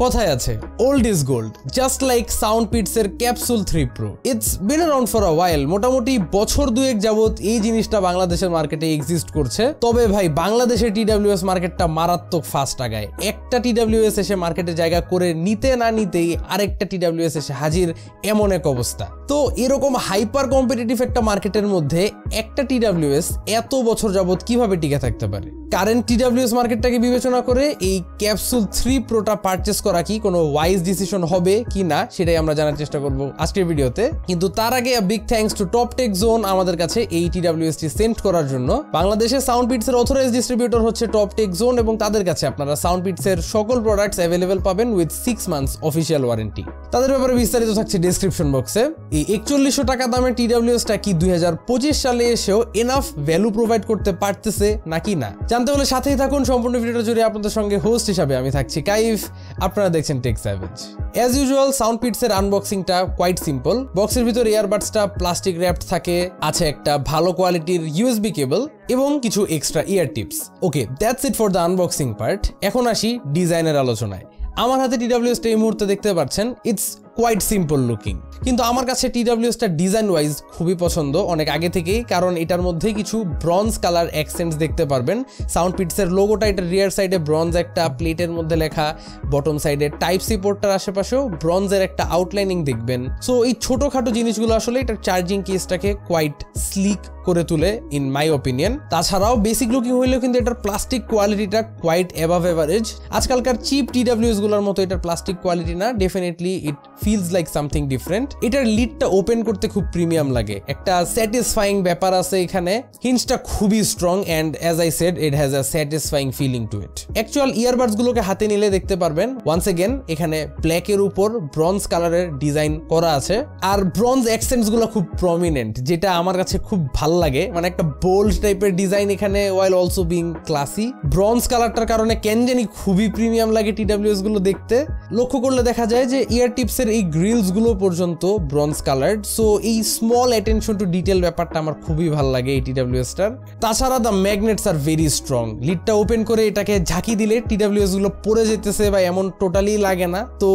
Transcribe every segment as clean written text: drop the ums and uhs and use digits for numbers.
কথায় আছে old is gold, just like Soundpeats এর capsule 3 Pro। It's been around for a while, মোটামুটি বছর দুয়েক যাবত এই জিনিসটা বাংলাদেশের মার্কেটে এক্সিস্ট করছে। তবে ভাই বাংলাদেশের টিডব্লিউএস মার্কেটটা মারাত্মক ফাস্ট আগায়। একটা টিডব্লিউএস এসে মার্কেটে জায়গা করে নিতে না নিতেই আরেকটা টিডব্লিউএস এসে হাজির, এমন এক অবস্থা। তো এরকম হাইপার কম্পিটিটিভ একটা মার্কেটের মধ্যে একটা টিডব্লিউএস এত বছর যাবত কিভাবে টিকে থাকতে পারে? কারেন্ট টিডব্লিউএস মার্কেটটাকে বিবেচনা করে এই ক্যাপসুল 3 Proটা পারচেস করা কি কোনো ওয়াইজ ডিসিশন হবে কি না সেটাই আমরা জানার চেষ্টা করব আজকের ভিডিওতে। কিন্তু তার আগে big thanks to Top Tech zone আমাদের কাছে এই টিডব্লিউএসটি সেন্ড করার জন্য। বাংলাদেশের সাউন্ডপিটস এর অথরাইজড ডিস্ট্রিবিউটর হচ্ছে টপটেক জোন এবং তাদের কাছে আপনারা সাউন্ডপিটস এর সকল প্রোডাক্টস অ্যাভেলেবল পাবেন উইথ 6 months অফিসিয়াল ওয়ারেন্টি। তাদের ব্যাপারে বিস্তারিত থাকছে ডেসক্রিপশন বক্সে। এই 4100 টাকা দামের টিডব্লিউএসটা কি 2025 সালে এসেও এনাফ ভ্যালু প্রোভাইড করতে পারতেছে নাকি না জানতে হলে সাথেই থাকুন। সম্পূর্ণ ভিডিওটা জুড়ে আপনাদের সঙ্গে হোস্ট হিসাবে আমি থাকছি কাইফ, আপনারা দেখছেন টেক স্যাভেজ। অ্যাজ ইউজুয়াল সাউন্ডপিটস এর আনবক্সিংটা কোয়াইট সিম্পল। বক্সের ভিতর ইয়ারবাডসটা প্লাস্টিক র্যাপড থাকে, আছে একটা ভালো কোয়ালিটির ইউএসবি কেবল এবং কিছু extra year tips. Okay, that's it for the unboxing part. এখন আসি ডিজাইনের আলোচনায়। আমার হাতে টিডব্লিউএসটা এই মুহূর্তে দেখতে পাচ্ছেন, ইটস কোয়াইট সিম্পল লুকিং, কিন্তু আমার কাছে টিডব্লিউএসটা ডিজাইন ওয়াইজ খুবই পছন্দ অনেক আগে থেকেই, কারণ এটার মধ্যে কিছু ব্রঞ্জ কালার অ্যাকসেন্টস দেখতে পারবেন। সাউন্ডপিটসের লোগোটা এটার রিয়ার সাইডে ব্রঞ্জ একটা প্লেটের মধ্যে লেখা, বটম সাইডে টাইপ সি পোর্টটার আশেপাশেও ব্রঞ্জের একটা আউটলাইনিং দেখবেন। সো এই ছোটখাটো জিনিসগুলো আসলে এটার চার্জিং কেসটাকে কোয়াইট স্লিক করে তুলে ইন মাই ওপিনিয়ন। তাছাড়াও বেসিক লুকিং হইলেও কিন্তু এটার প্লাস্টিক কোয়ালিটিটা কোয়াইট অ্যাবাভ এভারেজ। আজকালকার চিপ টিডব্লিউএস গুলোর মতো এটার প্লাস্টিক কোয়ালিটি না, definitely it feels like something different. এটার লিডটা ওপেন করতে খুব প্রিমিয়াম লাগে, একটা স্যাটিসফাইং ব্যাপার আছে এখানে। হিঞ্জটা খুবই strong and as I said it has a satisfying feeling to it. Actual earbuds গুলোকে হাতে নিলে দেখতে পারবেন ওয়ান্স এগেন এখানে ব্ল্যাকের উপর ব্রঞ্জ কালারের ডিজাইন করা আছে, আর ব্রঞ্জ অ্যাকসেন্টস গুলো খুব প্রমিনেন্ট, যেটা আমার কাছে খুব ভালো লাগে। মানে একটা বোল্ড টাইপের ডিজাইন এখানে, ওয়াইল অলসো বিং ক্লাসি। ব্রঞ্জ কালারটার কারণে কেন জানি খুবই প্রিমিয়াম লাগে টিডব্লিউএস গুলো দেখতে। লক্ষ্য করলে দেখা যায় যে ইয়ার টিপসের এই গ্রিলস গুলো পর্যন্ত ব্রঞ্জ কালার্ড। সো এই স্মল অ্যাটেনশন টু ডিটেল ব্যাপারটা আমার খুবই ভালো লাগে এই টিডব্লিউএসটার। তাছাড়া the magnets are very strong. লিডটা ওপেন করে এটাকে ঝাঁকি দিলে টিডব্লিউএস গুলো পড়ে যেতেছে বা এমন টোটালি লাগে না। তো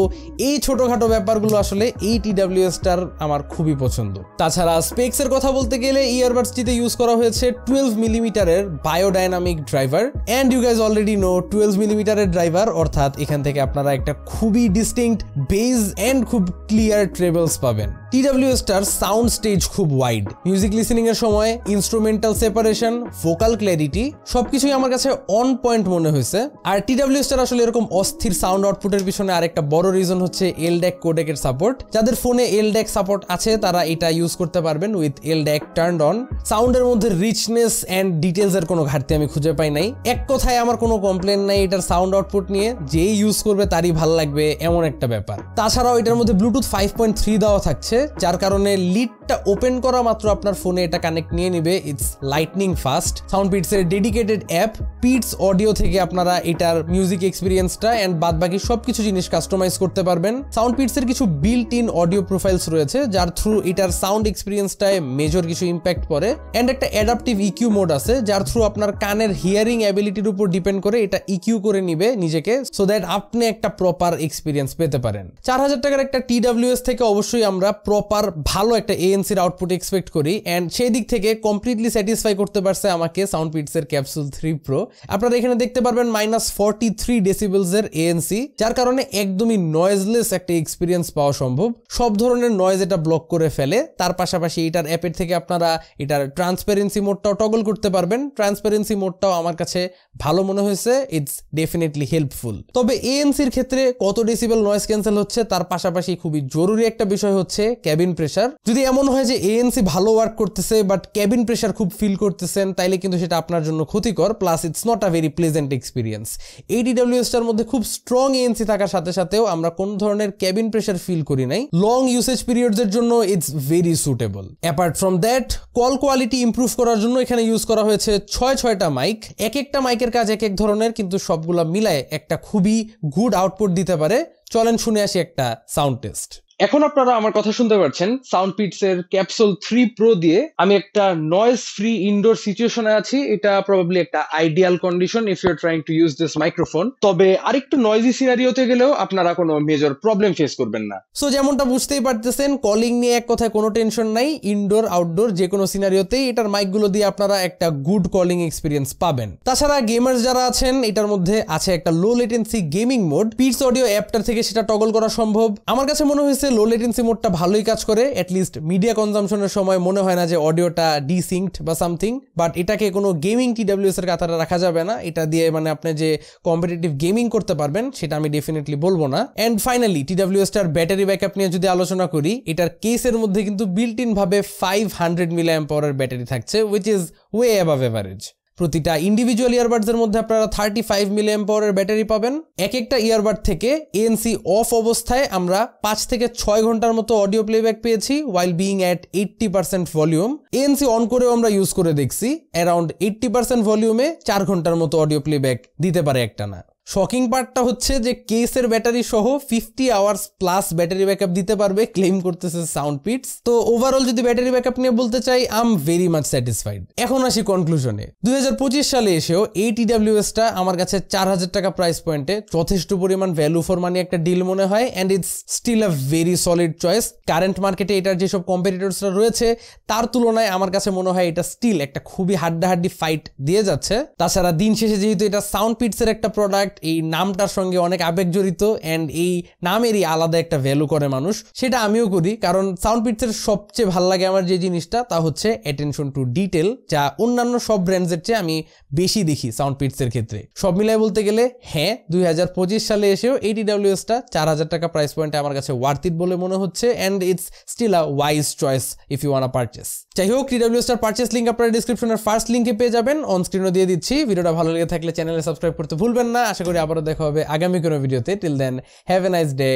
এই ছোটখাটো ব্যাপারগুলো আসলে এই টিডব্লিউএসটার আমার খুবই পছন্দ। তাছাড়া স্পেক্স এর কথা বলতে গেলে ইয়ারবাডসটিতে ইউজ করা হয়েছে 12 মিলিমিটারের biodynamic driver, and you guys already know 12 মিলিমিটারের ড্রাইভার অর্থাৎ এখান থেকে আপনারা একটা খুবই ডিস্টিংক্ট বেজ এন্ড খুব ক্লিয়ার ট্রেবলস পাবেন। টিডব্লিউএসটার সাউন্ড স্টেজ খুব ওয়াইড, মিউজিক লিসেনিং এর সময় ইনস্ট্রুমেন্টাল সেপারেশন, ভোকাল ক্ল্যারিটি সবকিছুই আমার কাছে অন পয়েন্ট মনে হয়েছে। আর টিডব্লিউএসটার আসলে এরকম অস্থির সাউন্ড আউটপুটের পিছনে আরেকটা বড় রিজন হচ্ছে এলড্যাক কোডেকের সাপোর্ট। যাদের ফোনে এলড্যাক সাপোর্ট আছে তারা এটা ইউজ করতে পারবেন উইথ এলড্যাক টার্নড অন। সাউন্ডের মধ্যে রিচনেস এন্ড ডিটেলস এর কোনো ঘাটতি আমি খুঁজে পাই নাই। এক কথায় আমার কোনো কমপ্লেন নাই এটার সাউন্ড আউটপুট নিয়ে, যেই ইউজ করবে তারই ভালো লাগবে এমন একটা ব্যাপার। তাছাড়াও এটার মধ্যে ব্লুটুথ 5.3 দেওয়া থাকছে, যার কারণে লিডটা ওপেন করা মাত্র আপনার ফোনে এটা কানেক্ট নিয়ে নিবে। It's lightning fast. সাউন্ডপিটস এর ডেডিকেটেড অ্যাপ পিটস অডিও থেকে আপনারা এটার মিউজিক এক্সপিরিয়েন্সটা এন্ড বাদ বাকি সবকিছু জিনিস কাস্টমাইজ করতে পারবেন। সাউন্ডপিটস এর কিছু বিল্ট ইন অডিও প্রোফাইলস রয়েছে যার থ্রু এটার সাউন্ড এক্সপিরিয়েন্সটায় মেজর কিছু ইম্প্যাক্ট পড়ে, এন্ড একটা অ্যাডাপটিভ ইকিউ মোড আছে যার থ্রু আপনার কানের হিয়ারিং অ্যাবিলিটির উপর ডিপেন্ড করে এটা ইকিউ করে নিবে নিজেকে, সো দ্যাট আপনি একটা প্রপার এক্সপিরিয়েন্স পেতে পারেন। 4000 টাকার একটা টিডব্লিউএস থেকে অবশ্যই আমরা প্রপার ভালো একটা এএনসির আউটপুট এক্সপেক্ট করি, এন্ড সেই দিক থেকে কমপ্লিটলি স্যাটিসফাই করতে পারছে আমাকে সাউন্ডপিটস এর ক্যাপসুল 3 Pro। আপনারা এখানে দেখতে পারবেন -43 ডেসিবেলস এর এএনসি, যার কারণে একদমই নয়েজলেস একটা এক্সপিরিয়েন্স পাওয়া সম্ভব। সব ধরনের নয়েজ এটা ব্লক করে ফেলে। তার পাশাপাশি এটার অ্যাপের থেকে আপনারা এটার ট্রান্সপারেন্সি মোডটাও টগল করতে পারবেন। ট্রান্সপারেন্সি মোডটাও আমার কাছে ভালো মনে হয়েছে, ইটস ডেফিনেটলি হেল্পফুল। তবে এএনসির ক্ষেত্রে কত ডেসিবেল নয়েজ ক্যান্সেল হচ্ছে তার পাশাপাশি খুবই জরুরি একটা বিষয় হচ্ছে ক্যাবিন প্রেসার। যদি এমন হয় যে এএনসি ভালো ওয়ার্ক করতেছে বাট ক্যাবিন প্রেসার খুব ফিল করতেছেন, তাইলে কিন্তু সেটা আপনার জন্য ক্ষতিকর, plus it's not a very pleasant experience. এই টিডব্লিউএসটার মধ্যে খুব স্ট্রং এএনসি থাকার সাথে সাথেও আমরা কোন ধরনের ক্যাবিন প্রেসার ফিল করি নাই। লং ইউসেজ পিরিয়ডস এর জন্য it's very suitable. Apart from that call quality improve করার জন্য এখানে ইউজ করা হয়েছে 6টা মাইক। এক একটা মাইকের কাজ এক এক ধরনের, কিন্তু সবগুলা মিলায় একটা খুবই গুড আউটপুট দিতে পারে। চলেন শুনে আসি একটা সাউন্ড টেস্ট। এখন আপনারা আমার কথা শুনতে পাচ্ছেন। সাউন্ডপিটস এর ক্যাপসুল 3 প্রো দিয়ে আমি একটা নয়েজ ফ্রি ইনডোর সিচুয়েশনে আছি। এটা প্রবাবলি একটা ideal condition if you are trying to use this microphone. তবে আরেকটু নয়েজি সিনারিওতে গেলেও আপনারা কোনো মেজর প্রবলেম ফেস করবেন না। সো যেমনটা বুঝতেই পারতেছেন, কলিং নিয়ে এক কথায় কোনো টেনশন নাই। ইনডোর আউটডোর যে কোনো সিনারিওতেই এটার মাইকগুলো দিয়ে আপনারা একটা গুড কলিং এক্সপিরিয়েন্স পাবেন। তাছাড়া গেমার্স যারা আছেন, এটার মধ্যে আছে একটা লো লেটেন্সি গেমিং মোড। পিটস অডিও অ্যাপটার থেকে সেটা টগল করা সম্ভব। আমার কাছে মনে হয়েছে লো লেটেন্সি মোডটা ভালোই কাজ করে। অ্যাটলিস্ট মিডিয়া কনজামশনের সময় মনে হয় না যে অডিওটা ডিসিঙ্কড বা সামথিং। বাট এটাকে কোনো গেমিং TWS এর কাতারে রাখা যাবে না। এটা দিয়ে মানে আপনি যে কম্পিটিটিভ গেমিং করতে পারবেন সেটা আমি ডেফিনেটলি বলবো না। এন্ড ফাইনালি TWS টার ব্যাটারি ব্যাকআপ নিয়ে যদি আলোচনা করি, এটার কেসের মধ্যে কিন্তু বিল্ট ইন ভাবে 500 mAh এর ব্যাটারি থাকছে, which is way above average. প্রতিটা ইন্ডিভিজুয়াল ইয়ারবাডসের মধ্যে আপনারা 35 mAh এর ব্যাটারি পাবেন। এক একটা ইয়ারবাড থেকে ANC অফ অবস্থায় আমরা 5 থেকে 6 ঘন্টার মতো অডিও প্লেব্যাক পেয়েছি, while being at 80% volume. ANC on করেও আমরা ইউজ করে দেখছি, অ্যারাউন্ড 80% ভলিউমে 4 ঘন্টার মতো অডিও প্লেব্যাক দিতে পারে একটানা। শকিং পার্টটা হচ্ছে যে কেসের ব্যাটারি সহ 50 আওয়ার্স প্লাস ব্যাটারি ব্যাকআপ দিতে পারবে ক্লেম করতেছে সাউন্ডপিটস। তো ওভারঅল যদি ব্যাটারি ব্যাকআপ নিয়ে বলতে চাই, I am very much satisfied. এখন আসি কনক্লুশনে। 2025 সালে এসেও এই TWSটা আমার কাছে 4000 টাকা প্রাইস পয়েন্টে যথেষ্ট পরিমাণ ভ্যালু ফর মানি একটা ডিল মনে হয়, and it's still a very solid choice. Current মার্কেটে এটার যেসব কম্পিটিটরসরা রয়েছে তার তুলনায় আমার কাছে মনে হয় এটা স্টিল একটা খুবই হাড্ডাহাড্ডি ফাইট দিয়ে যাচ্ছে। তাছাড়া দিন শেষে যেহেতু এটা সাউন্ডপিটসের একটা প্রোডাক্ট, এই নামটার সঙ্গে অনেক আবেগ জড়িত, এন্ড এই নামেরই আলাদা একটা ভ্যালু করে মানুষ। সেটা আমিও করি, কারণ সাউন্ডপিটসের সবচেয়ে ভালো লাগে আমার যে জিনিসটা তা হচ্ছে অ্যাটেনশন টু ডিটেল, যা অন্যান্য সব ব্র্যান্ডসের চেয়ে আমি বেশি দেখি সাউন্ডপিটসের ক্ষেত্রে। সব মিলাই বলতে গেলে হ্যাঁ, 2025 সালে এসেও এই TWSটা 4000 টাকা প্রাইস পয়েন্টে আমার কাছে ওয়ার্থ ইট বলে মনে হচ্ছে, and it's still a wise choice if you want purchase. যাই হোক, TWSটার পারচেস লিঙ্ক আপনারা ডিসক্রিপশনের ফার্স্ট লিঙ্কে পেয়ে যাবেন, অন স্ক্রিনও দিয়ে দিচ্ছি। ভিডিওটা ভালো লেগে থাকলে চ্যানেলে সাবস্ক্রাইব করতে ভুলবেন না। আশা করি আবারও দেখা হবে আগামী কোনো ভিডিওতে। Till then, have a nice day,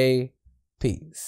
piece.